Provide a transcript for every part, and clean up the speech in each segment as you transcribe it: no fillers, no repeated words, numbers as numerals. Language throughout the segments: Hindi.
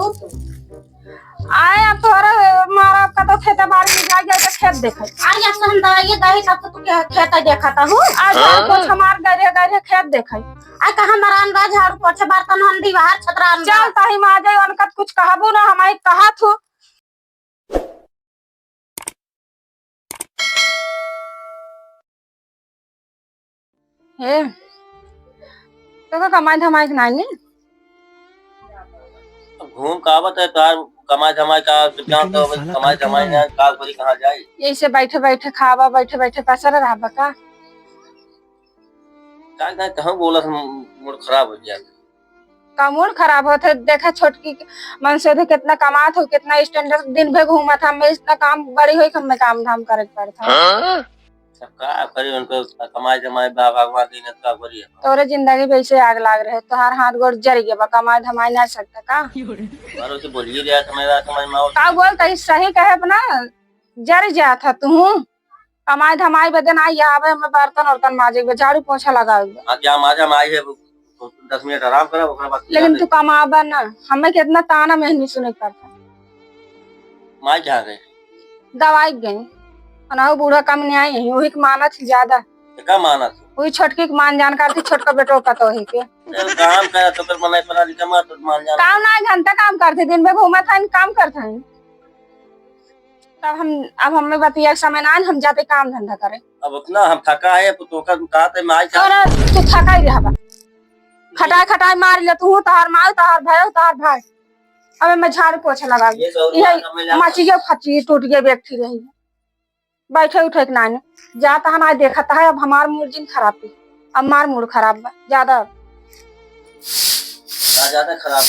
हो तू? आए अब तोरा मारा का तो खेत बाड़ी में जा गए तो खेत देखे। आज हम दवाई दही तब तो तू खेत देखता हूँ। आज कुछ हमार गए गए खेत देखे। आ कहा मरान बा झाड़ू पोछा बर्तन हम दीवार छतरान चल तही में आ जाए उनका कुछ कहबू ना हमारी कहा थू। हे तो कमाई धमाई नहीं घूम कावत है तार कमाई धमाई का क्या तो कमाई धमाई ना काल भरी कहां जाए। यही से बैठे बैठे खावा बैठे बैठे पैसा रहा का का कहूं बोला मूड खराब हो गया। का मूड खराब होते देखा छोटकी मन से थे कितना कमात हो कितना स्टैंडर्ड दिन भर घूमा था मैं इतना काम बड़ी हुई मैं काम धाम करे पड़ता सब का करे उनको कमाई धमाई भगवान दी ने का करी तोरे जिंदगी वैसे आग लाग रहे तोहार हाथ गोड़ जर गया कमाई धमाई ना सकता का मारो से बोलिए रे समझ में का बोलता सही कहे अपना जर जा था तू कमाई धमाई बदन आई आवे मैं बर्तन वर्तन माजे झाड़ू पोछा लगाऊंगा हां क्या माजा में आई है 10 मिनट आराम करा ओकरा बाद लेकिन तू कमाबा ना हमें कितना ताना मेहनी सुने पड़ता माई जा गए दवाई गई अनाऊ बूढ़ा कम नहीं आई है वही माना थी ज्यादा का माना वही छोटकी के मान जानकार थी छोटका बेटो का तो ही के काम कर तो कर बनाई पढ़ा लिखा मत मान जा काम ना घंटा काम करते दिन में घूमा था काम करता है तब हम अब हमें बतिया समय ना हम जाते काम धंधा करें अब उतना हम थका है तो का कहा थे माई और तू थका ही रहा खटाई खटाई मार ले तू तार मार तार भाई अब मैं झाड़ू पोछा लगा ये मचिए फची टूट गए व्यक्ति रही बैठे उठे ना जाता हम आज देखता है अब हमार मूड खराब थी अब मार मूड खराब बा ज्यादा खराब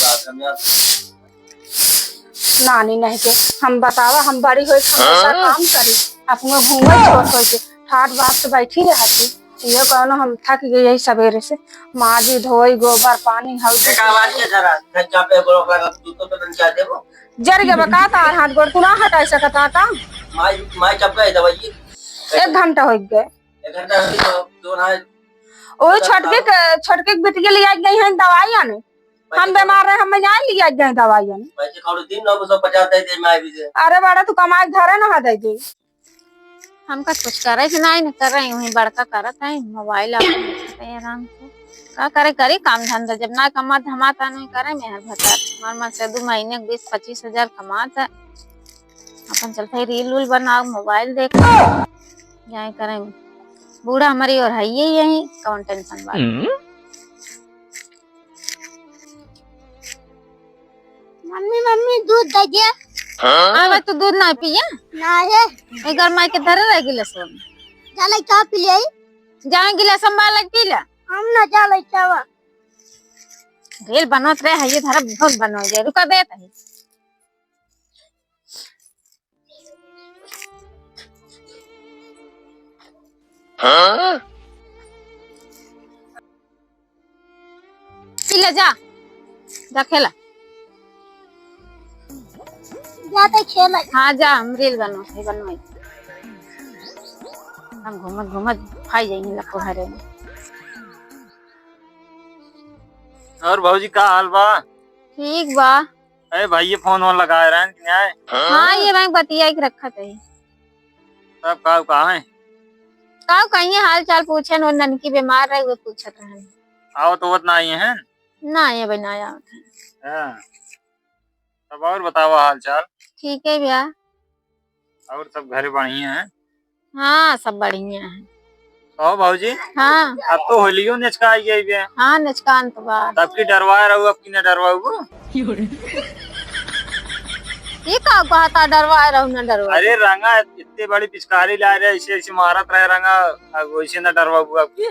नानी नहीं के हम बतावा हम बड़ी हुई हमेशा काम करी अपने घूमे छोट हो के ठाट बात से बैठी रहती ये कहनो हम थक गए यही सवेरे से माजी धोई गोबर पानी जर गए बका तार हाथ गोड़ तू ना हटा सकता का माई चप गए दवाई 1 घंटा हो गए 1 घंटा तो ना ओ छोटके बिटिया ले आई गई है दवाई आने हम बीमार रहे हम यहाँ ले आई गए दवाई आने पैसे कौन दिन 950 दे दे माई भी दे अरे बड़ा तू कमाई घरे ना दे दे हम का कुछ करे कि नहीं कर रहे वही बड़का करत है मोबाइल आराम से का करे करी काम धंधा जब ना कमा धमाता नहीं करे मेहर भतार मार मन से 2 महीने 20-25 हजार कमाता अपन चलते रील उल बनाओ मोबाइल देख यही करें बूढ़ा हमारी और है यही कौन टेंशन बात मम्मी दूध दे दे हाँ तो दूध ना पिए ना है गरमा के धरे रह गिलास चले चाय पी ले जाए गिलास संभाल के पी ले हम ना चले चावा रेल बनत रहे है ये धरा बहुत बनो जाए रुका देत है हां पी ले जा खेला जाते खेला हाँ जा हम रील बनवाई हम घूमत खाई जाएंगे लको हरे में। और भाजी का हाल बा ठीक बा अरे भाई ये फोन वोन लगाए रहे क्या है हाँ ये बैंक बतिया के रखा थे सब कहाँ है का कहीं हाल चाल पूछे न ननकी बीमार रहे वो पूछत रहे आओ तो ना आई है ना ये बनाया हां तब और बताओ हाल चाल ठीक है भैया और सब घर बढ़िया है हाँ सब बढ़िया है ओ भाजी हाँ अब तो होलियो नचका आई गई है हाँ नचकान तो बात तब की डरवाए रहू अब की न डरवाऊ ये का कहता डरवाए रहू न डरवा अरे रंगा इतनी बड़ी पिचकारी ला रहे ऐसे ऐसे मारत रहे रंगा वैसे न डरवाऊ अब की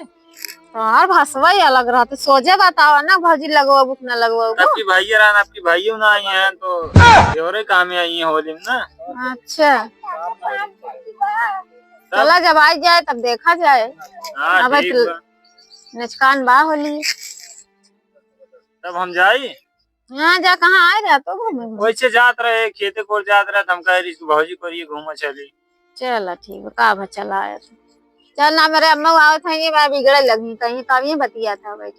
और भाषवा ही अलग रहते सोचे बतावा ना भाजी लगवाबू कि ना लगवाबू आपकी भाई रहन आपकी भाइयों ना आई हैं तो और काम में आई हैं होली में ना अच्छा चला जब आ जाए तब देखा जाए हाँ अब ठीक बा। नचकान बा होली तब हम जाई यहाँ जा कहाँ आए रहा तो घूमे वैसे जात रहे खेते को जात रहे हम कह रही भौजी को ये घूमा चली चला ठीक है का भा चला आया तो चल ना मेरे अम्मा आओ था ये मैं बिगड़े लगी कहीं तब ये बतिया था बैठ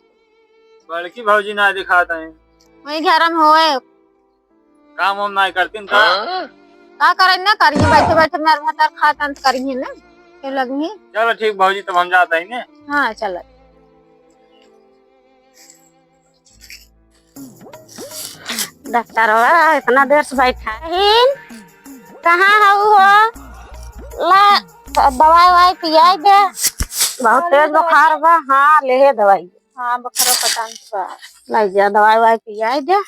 बड़की भौजी ना दिखाता है वही घर में होए काम वाम नहीं करती का? का करे ना करिए बैठे बैठे मेरे भतार खाता तो करिए ना क्यों लगी। चलो ठीक भौजी, तब हम जाते हैं ने। हाँ चलो। डॉक्टर इतना देर से बैठा है, कहाँ है हो? ला दवाई ववाई पियाई दे, बहुत तेज बुखार बा। हाँ ले दवाई। हाँ बुखार पता नहीं लाई जा दवाई ववाई पियाई दे।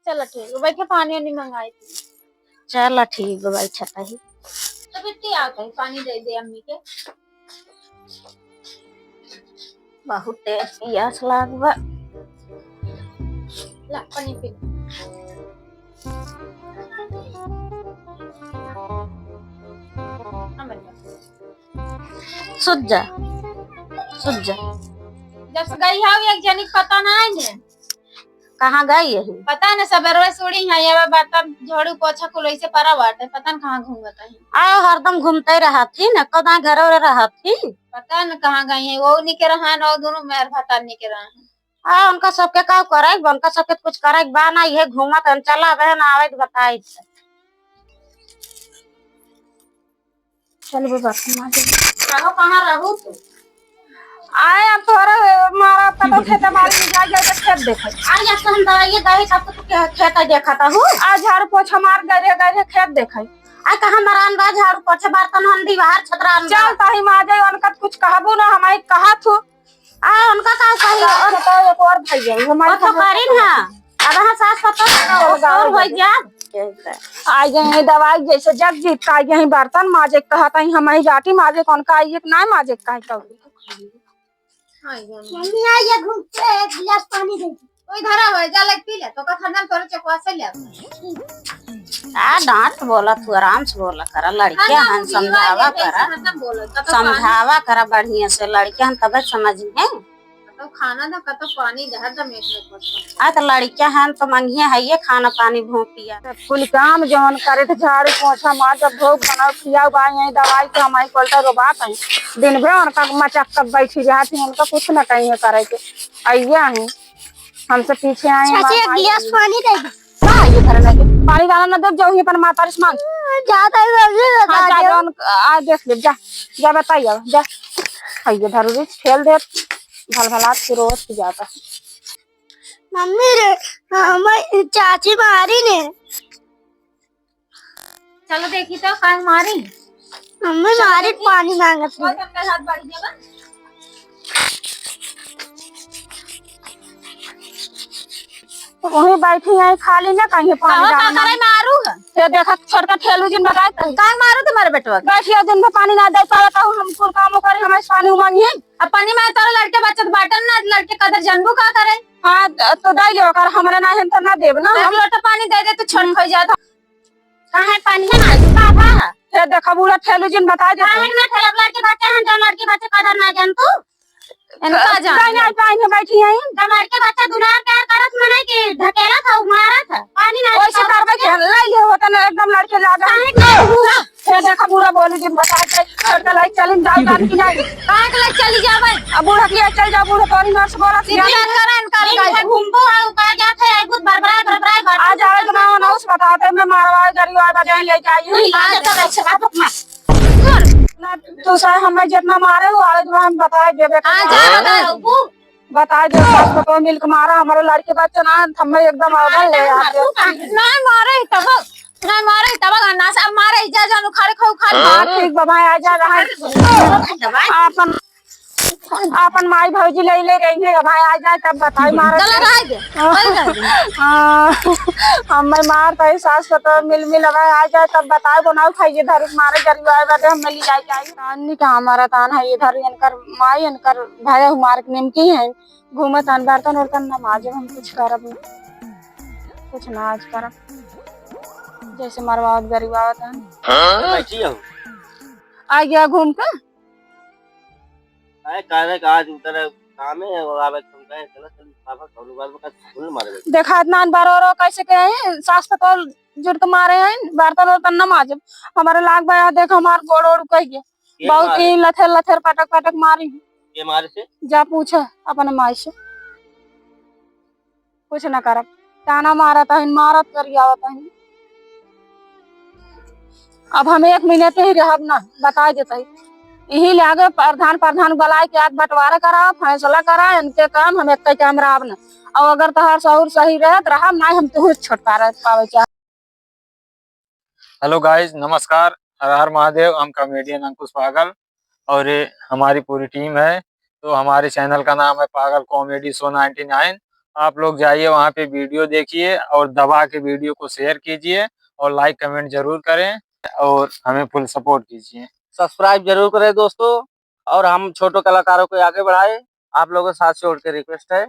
चलो ठीक है, बैठे पानी वानी मंगाई थी। चलो ठीक है, बैठा ही तो बेटी आता है पानी दे दे अम्मी के। बहुत तेज पियास लागबा। ला पानी पी। सुझ जा सुझ जा। जब से गई है एक जनी पता नहीं है कहाँ गई है? पता न सबरवे सुड़ी है ये बर्तन झाड़ू पोछा कुल ऐसे परा बाटे पता न कहाँ घूमता है। आयो हरदम घूमते रहा थी न, कदा घर में रहा थी। पता न कहाँ गई है, वो निके रहा है और दोनों मेहर भता निके रहा है। आ उनका सबके का करे, उनका सबके कुछ करे बा ना, ये घूमत चला बहन आवे तो बताई। चल बर्तन मांजे। रहो कहाँ रहू तू? आए अब थोड़ा मारा पता खेत बाड़ी में जा तो खेत देखे। आज जब हम दवाई गए तब तो खेत देखा था हूँ। आज झाड़ू पोछा मार गए खेत देखे। आ कहाँ मरान बा झाड़ू पोछा बर्तन हम दीवार छतरान चल ताही माजे उनका कुछ कहबो ना, हमारी कहा थू आ उनका का कही और तो एक और भैया हमारे तो करी ना। अब हां सास पता और हो जा आ गए दवाई जैसे जग जीत का यही बर्तन माजे कहता ही हमारी जाटी माजे कौन का एक ना माजे का तो मम्मी आ ये घूम के एक गिलास पानी दे। कोई धरा हुआ है जा लग पी ले तो का खाना तोरे चकवा से ले आ डांट बोला तू आराम से बोला करा, लड़के हन समझावा करा, समझावा करा बढ़िया से। लड़के हन तब समझिए तो खाना ना का तो पानी जहर द मेट में पड़ता। आ तो लड़के हन तो मंगिए है ये खाना पानी भूपिया कुल काम जौन करे थे झाड़ू पोछा मार जब भोग बनाओ खियाओ बा यही दवाई के हमारी कोलता रोबात है दिन भर उनका मचक कर बैठी जाती उनका कुछ न कहीं करे के आइया है हमसे पीछे आए गिलास पानी दे ये घर लगे पानी डाला न दे जाओ पर माता रिस मांग ज्यादा हाँ जा जौन आ देख ले जा जा बताइए जा आइए धरू खेल दे भल भलात की रोज की जाता मम्मी रे हमारी चाची मारी ने। चलो देखी तो काहे मारी मम्मी मारी पानी मांगत और अंदर हाथ बढ़ जाएगा। वहीं बैठी है खाली ना कहीं पानी डालना करे मारू ये देखा छोटका ठेलू जिन बताए काहे मारू तुम्हारे बेटवा बैठिए दिन में पानी ना दे पाता हूँ हम कुल काम करे हमारे पानी मांगी है अब पानी में तोरा लड़के बचत बाटन ना लड़के कदर जनबू का करे। हाँ तो दे लो कर हमारे ना हम तो ना देब ना एक लोटा पानी दे दे तो छोड़ हो जाता। कहाँ पानी है ना बाबा ये देखा बूढ़ा ठेलू जिन बताए दे कहाँ ना ठेला लड़के बच्चे हैं, जो लड़के बच्चे कदर ना जान तू इनका जान कहीं पानी बैठी है जो लड़के बच्चे दुलार प्यार करत मने कि ढकेला था मारा था पानी ना वैसे करबे के ले ले होता ना एकदम लड़के लागा ये देखा बूढ़ा बोली जिन बताए दे छोटका लाई चलिन जाओ जान की नहीं काहे के लग चली जावे अब बूढ़ा के चल जा बूढ़ा पानी नर्स बोला सीधा करे इनका घूमबो आ का जात है बहुत बरबराए आ जावे तो ना उस बताते मैं मारवा गरीब आ बजाए ले जाइए आ तो वैसे बात ना तू सर हमें जितना मारे वो आज हम बताए देवे आ जा बताए दे सास को मिल्क मारा हमारे लड़के बच्चे ना हमें एकदम अवल ले आते नहीं मारे तब नहीं मारे तब गन्ना से अब मारे जा जानो खारे खाओ खा हां ठीक बाबा आ जा रहा अपन अपन माई भौजी ले रही है भाई आ जाए तब बताई मारे चला रह गए हमें मार तो सास को तो मिल अब आ जाए तब बताए बनाओ खाइए धर मारे गरीब आए बाटे हम मिल जाए चाहिए का हमारा तान है इधर इनकर माई इनकर भाई हमारे निमकी है घूमत अन बर्तन उर्तन नमाज हम कुछ करब कुछ ना आज करब जैसे मरवावत गरीब आवत है बैठी हूँ आ गया घूम के अरे काहे का आज उतर काम है और आवे तुम कहे चलो चल पापा कौन बार का फूल मारे देखा इतना बार और कैसे के हैं सास को तो जुड़ के मारे हैं बर्तन उर्तन नमाज हमारे लाग भाई देख हमार गोड़ ओड़ कह गया बहुत ही लथर लथर पटक पटक मारी ये मारे से जा पूछे अपने माई से कुछ न करब ताना मारत है मारत करी आवत है अब हम 1 महीने पे ही रहब ना, बता देते यही ले आगे प्रधान बुलाए के आज बंटवारा करा, फैसला करा, इनके काम हम एक काम रहब ना। और अगर तहार शहर सही रहे तो रहब, ना हम तो छुटकारा पावे चाहे। हेलो गाइस, नमस्कार। हर हर महादेव। हम कॉमेडियन अंकुश पागल और ये हमारी पूरी टीम है। तो हमारे चैनल का नाम है पागल कॉमेडी शो 99। आप लोग जाइए वहाँ पे वीडियो देखिए और दबा के वीडियो को शेयर कीजिए और लाइक कमेंट जरूर करें और हमें फुल सपोर्ट कीजिए। सब्सक्राइब जरूर करें दोस्तों, और हम छोटे कलाकारों को आगे बढ़ाए। आप लोगों के साथ से उठ के रिक्वेस्ट है।